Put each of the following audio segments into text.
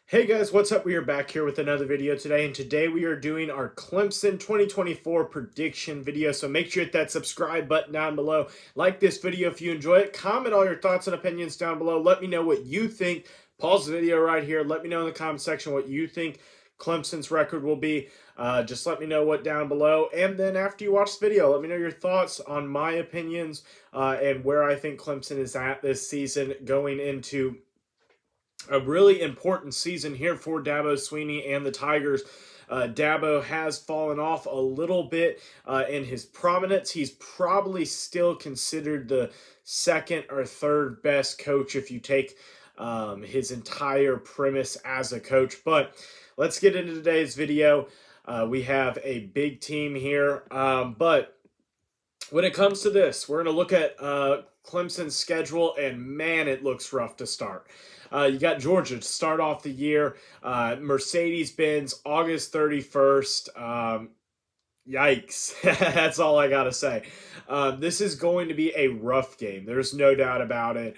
Hey guys, what's up? We are back here with another video today, and today we are doing our Clemson 2024 prediction video. So make sure you hit that subscribe button down below. Like this video if you enjoy it. Comment all your thoughts and opinions down below. Let me know what you think. Pause the video right here. Let me know in the comment section what you think Clemson's record will be. Just let me know what down below. And then after you watch the video, let me know your thoughts on my opinions and where I think Clemson is at this season going into a really important season here for Dabo Swinney and the Tigers. Dabo has fallen off a little bit in his prominence. He's probably still considered the second or third best coach if you take his entire premise as a coach. But let's get into today's video. We have a big team here, but when it comes to this, we're going to look at Clemson's schedule, and man, it looks rough to start. You got Georgia to start off the year, Mercedes-Benz, August 31st. Yikes. That's all I got to say. This is going to be a rough game. There's no doubt about it.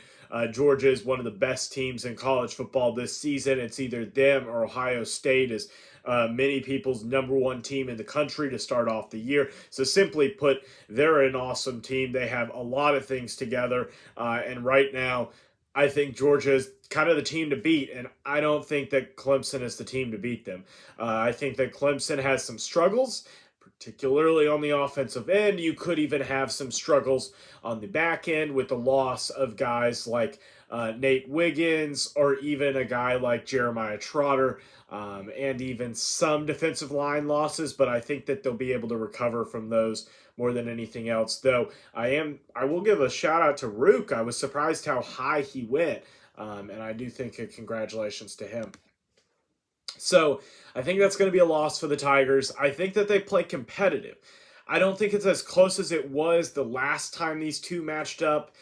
Georgia is one of the best teams in college football this season. It's either them or Ohio State is many people's number one team in the country to start off the year. So simply put, they're an awesome team. They have a lot of things together. And right now, I think Georgia is kind of the team to beat, and I don't think that Clemson is the team to beat them. I think that Clemson has some struggles, particularly on the offensive end. You could even have some struggles on the back end with the loss of guys like Nate Wiggins or even a guy like Jeremiah Trotter, and even some defensive line losses, but I think that they'll be able to recover from those more than anything else. Though I will give a shout out to Rook. I was surprised how high he went, and I do think a congratulations to him. So I think that's going to be a loss for the Tigers. I think that they play competitive. I don't think it's as close as it was the last time these two matched up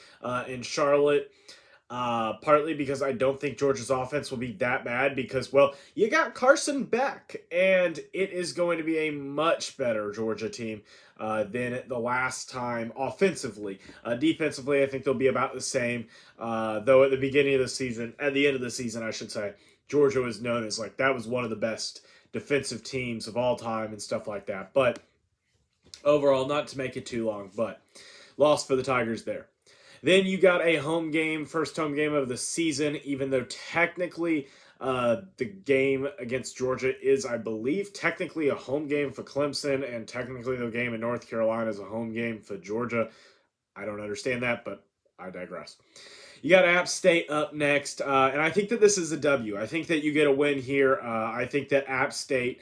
in Charlotte. Partly because I don't think Georgia's offense will be that bad because, well, you got Carson Beck, and it is going to be a much better Georgia team than the last time offensively. Defensively, I think they'll be about the same, though at the beginning of the season, at the end of the season, I should say, Georgia was known as like that was one of the best defensive teams of all time and stuff like that. But overall, not to make it too long, but loss for the Tigers there. Then you got a home game, first home game of the season, even though technically the game against Georgia is, I believe, technically a home game for Clemson, and technically the game in North Carolina is a home game for Georgia. I don't understand that, but I digress. You got App State up next, and I think that this is a W. I think that you get a win here. I think that App State,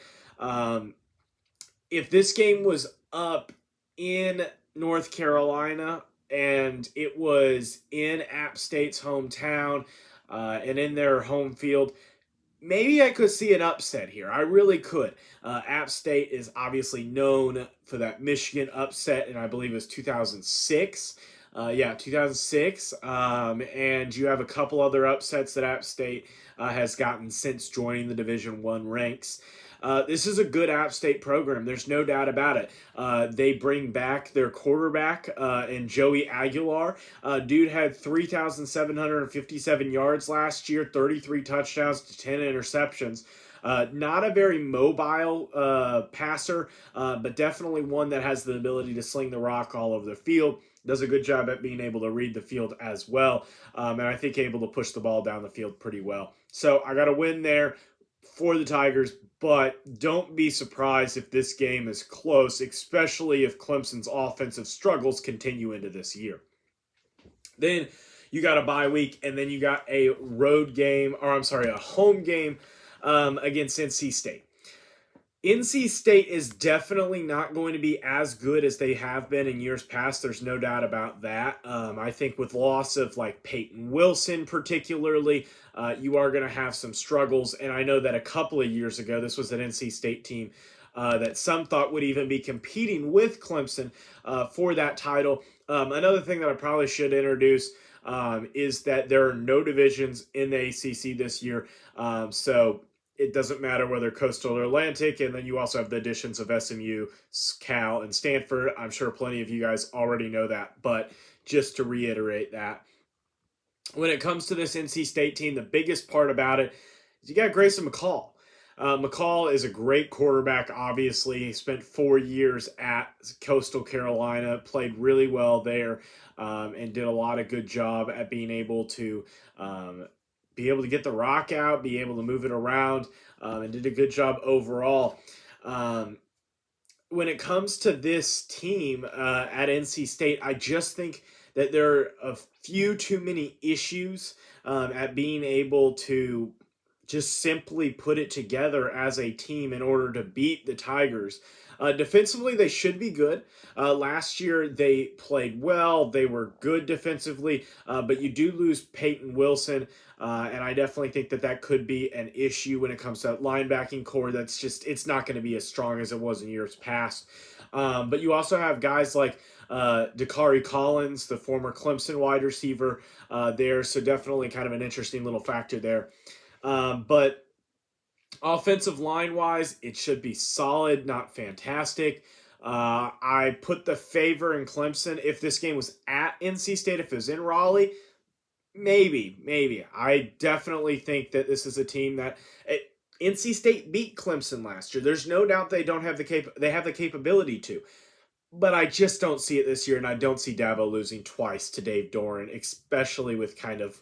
if this game was up in North Carolina, and it was in App State's hometown and in their home field, maybe I could see an upset here. I really could. App State is obviously known for that Michigan upset, and I believe it was 2006. 2006. And you have a couple other upsets that App State has gotten since joining the Division I ranks. This is a good App State program. There's no doubt about it. They bring back their quarterback in Joey Aguilar. Dude had 3,757 yards last year, 33 touchdowns to 10 interceptions. Not a very mobile passer, but definitely one that has the ability to sling the rock all over the field. Does a good job at being able to read the field as well, and I think able to push the ball down the field pretty well. So I got a win there for the Tigers, but don't be surprised if this game is close, especially if Clemson's offensive struggles continue into this year. Then you got a bye week, and then you got a a home game against NC State. NC State is definitely not going to be as good as they have been in years past. There's no doubt about that. I think with loss of like Peyton Wilson particularly, you are going to have some struggles. And I know that a couple of years ago, this was an NC State team that some thought would even be competing with Clemson for that title. Another thing that I probably should introduce is that there are no divisions in the ACC this year. So it doesn't matter whether Coastal or Atlantic, and then you also have the additions of SMU, Cal, and Stanford. I'm sure plenty of you guys already know that, but just to reiterate that. When it comes to this NC State team, the biggest part about it is you got Grayson McCall. McCall is a great quarterback, obviously. He spent 4 years at Coastal Carolina, played really well there, and did a lot of good job at being able to be able to get the rock out, be able to move it around, and did a good job overall. Um, when it comes to this team at NC State, I just think that there are a few too many issues at being able to just simply put it together as a team in order to beat the Tigers. Defensively, they should be good. Last year, they played well. They were good defensively, but you do lose Peyton Wilson, and I definitely think that that could be an issue when it comes to linebacking core. That's just, it's not going to be as strong as it was in years past. But you also have guys like Dakari Collins, the former Clemson wide receiver, there. So definitely kind of an interesting little factor there. But offensive line wise, it should be solid, not fantastic. I put the favor in Clemson. If this game was at NC State, if it was in Raleigh, maybe. I definitely think that this is a team that NC State beat Clemson last year. There's no doubt they don't have they have the capability to. But I just don't see it this year, and I don't see Dabo losing twice to Dave Doran, especially with kind of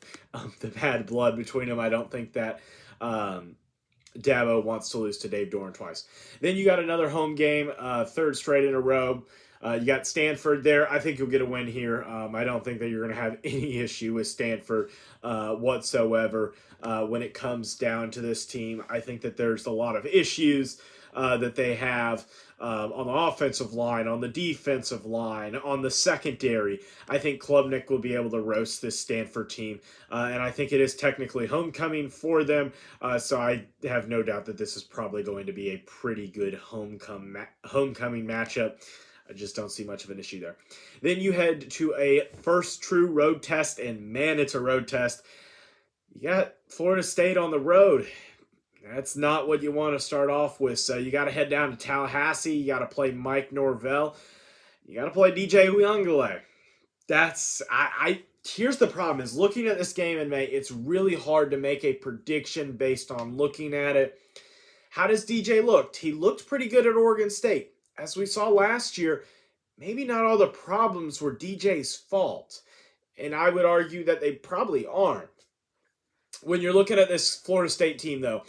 the bad blood between them. I don't think that Dabo wants to lose to Dave Doran twice. Then you got another home game, third straight in a row. You got Stanford there. I think you'll get a win here. I don't think that you're going to have any issue with Stanford whatsoever when it comes down to this team. I think that there's a lot of issues that they have on the offensive line, on the defensive line, on the secondary. I think Klubnik will be able to roast this Stanford team, and I think it is technically homecoming for them, so I have no doubt that this is probably going to be a pretty good homecoming matchup. I just don't see much of an issue there. Then you head to a first true road test, and man, it's a road test. You got Florida State on the road. That's not what you want to start off with. So you got to head down to Tallahassee. You got to play Mike Norvell. You got to play DJ Uyunglele. Here's the problem is looking at this game in May, it's really hard to make a prediction based on looking at it. How does DJ look? He looked pretty good at Oregon State. As we saw last year, maybe not all the problems were DJ's fault. And I would argue that they probably aren't. When you're looking at this Florida State team, though,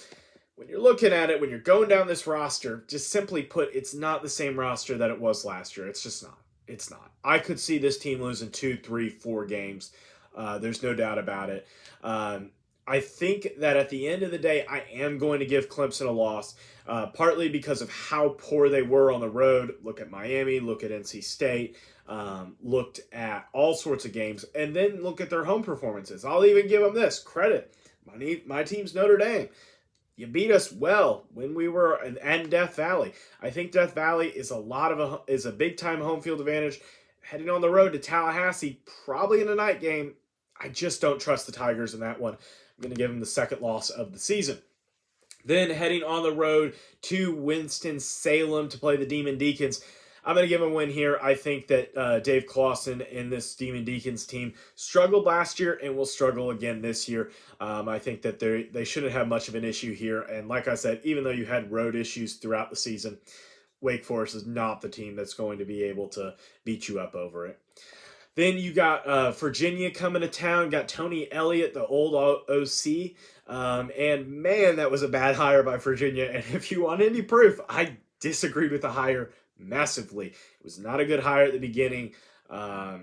when you're looking at it, when you're going down this roster, just simply put, it's not the same roster that it was last year. It's just not. It's not. I could see this team losing 2, 3, 4 games. There's no doubt about it. I think that at the end of the day, I am going to give Clemson a loss, partly because of how poor they were on the road. Look at Miami, look at NC State, looked at all sorts of games, and then look at their home performances. I'll even give them this credit. My team's Notre Dame. You beat us well when we were in Death Valley. I think Death Valley is a big time home field advantage. Heading on the road to Tallahassee, probably in a night game. I just don't trust the Tigers in that one. I'm going to give them the second loss of the season. Then heading on the road to Winston-Salem to play the Demon Deacons. I'm going to give them a win here. I think that Dave Clawson and this Demon Deacons team struggled last year and will struggle again this year. I think that they shouldn't have much of an issue here. And like I said, even though you had road issues throughout the season, Wake Forest is not the team that's going to be able to beat you up over it. Then you got Virginia coming to town, got Tony Elliott, the old OC. And man, that was a bad hire by Virginia. And if you want any proof, I disagreed with the hire massively. It was not a good hire at the beginning. I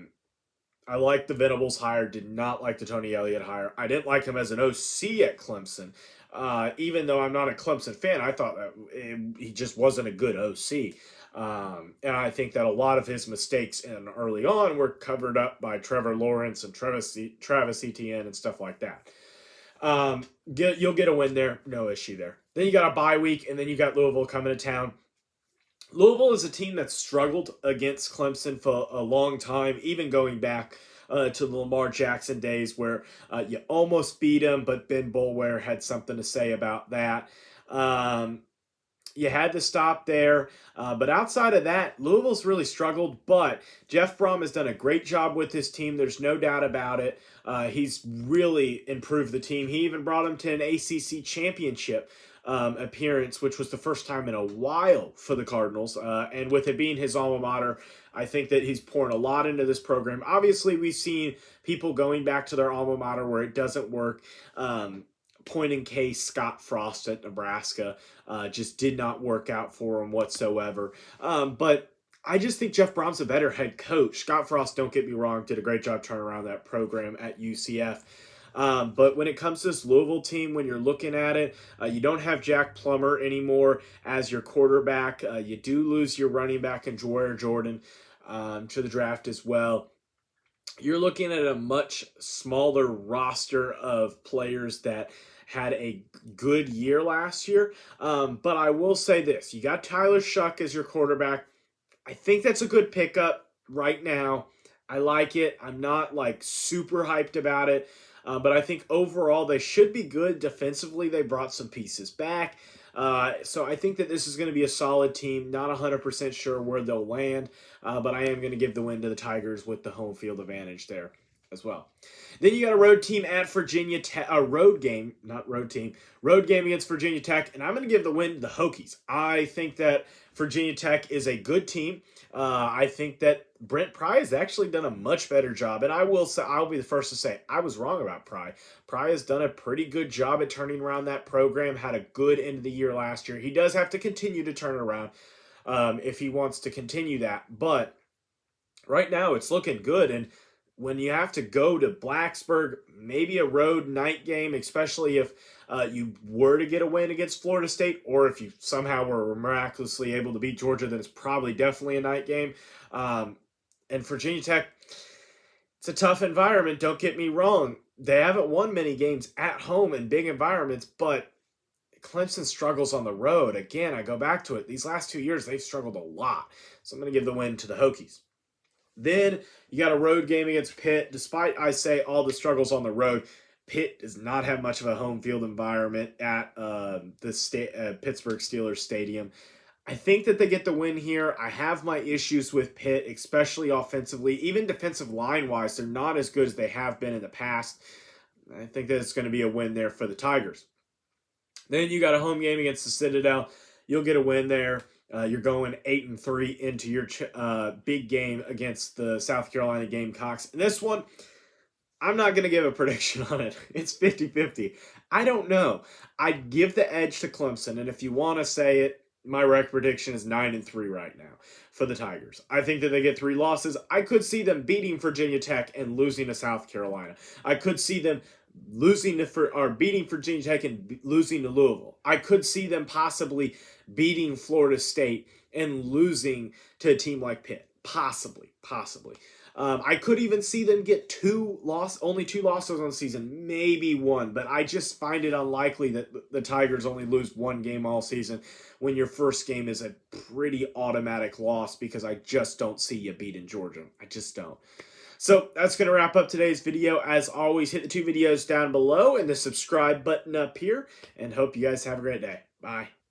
liked the Venables hire, did not like the Tony Elliott hire. I didn't like him as an OC at Clemson. Even though I'm not a Clemson fan, I thought that he just wasn't a good OC. And I think that a lot of his mistakes early on were covered up by Trevor Lawrence and Travis Etienne and stuff like that. You'll get a win there, no issue there. Then you got a bye week, and then you got Louisville coming to town. Louisville is a team that struggled against Clemson for a long time, even going back to the Lamar Jackson days where you almost beat him, but Ben Boulware had something to say about that. You had to stop there. But outside of that, Louisville's really struggled. But Jeff Brom has done a great job with his team. There's no doubt about it. He's really improved the team. He even brought him to an ACC championship appearance, which was the first time in a while for the Cardinals. And with it being his alma mater, I think that he's pouring a lot into this program. Obviously, we've seen people going back to their alma mater where it doesn't work. Point in case, Scott Frost at Nebraska just did not work out for him whatsoever. But I just think Jeff Brom's a better head coach. Scott Frost, don't get me wrong, did a great job turning around that program at UCF. But when it comes to this Louisville team, when you're looking at it, you don't have Jack Plummer anymore as your quarterback. You do lose your running back in Joyer Jordan to the draft as well. You're looking at a much smaller roster of players that had a good year last year. But I will say this. You got Tyler Shuck as your quarterback. I think that's a good pickup right now. I like it. I'm not like super hyped about it. But I think overall they should be good defensively. They brought some pieces back. So I think that this is going to be a solid team. Not 100% sure where they'll land, but I am going to give the win to the Tigers with the home field advantage there as well. Then you got a road team at Virginia Tech, a road game against Virginia Tech, and I'm going to give the win to the Hokies. I think that Virginia Tech is a good team. I think that Brent Pry has actually done a much better job, and I'll be the first to say I was wrong about Pry. Pry has done a pretty good job at turning around that program. Had a good end of the year last year. He does have to continue to turn it around if he wants to continue that, but right now it's looking good. And when you have to go to Blacksburg, maybe a road night game, especially if you were to get a win against Florida State, or if you somehow were miraculously able to beat Georgia, then it's probably definitely a night game. And Virginia Tech, it's a tough environment, don't get me wrong. They haven't won many games at home in big environments, but Clemson struggles on the road. Again, I go back to it. These last 2 years, they've struggled a lot. So I'm going to give the win to the Hokies. Then you got a road game against Pitt. Despite, I say, all the struggles on the road, Pitt does not have much of a home field environment at the Pittsburgh Steelers Stadium. I think that they get the win here. I have my issues with Pitt, especially offensively. Even defensive line-wise, they're not as good as they have been in the past. I think that it's going to be a win there for the Tigers. Then you got a home game against the Citadel. You'll get a win there. You're going 8-3 into your big game against the South Carolina Gamecocks. And this one, I'm not going to give a prediction on it. It's 50-50. I don't know. I'd give the edge to Clemson. And if you want to say it, my record prediction is 9-3 right now for the Tigers. I think that they get 3 losses. I could see them beating Virginia Tech and losing to South Carolina. I could see them beating Virginia Tech and losing to Louisville. I could see them possibly beating Florida State and losing to a team like Pitt. Possibly. I could even see them get only 2 losses on the season, maybe 1, but I just find it unlikely that the Tigers only lose 1 game all season when your first game is a pretty automatic loss, because I just don't see you beating Georgia. I just don't. So that's going to wrap up today's video. As always, hit the 2 videos down below and the subscribe button up here, and hope you guys have a great day. Bye.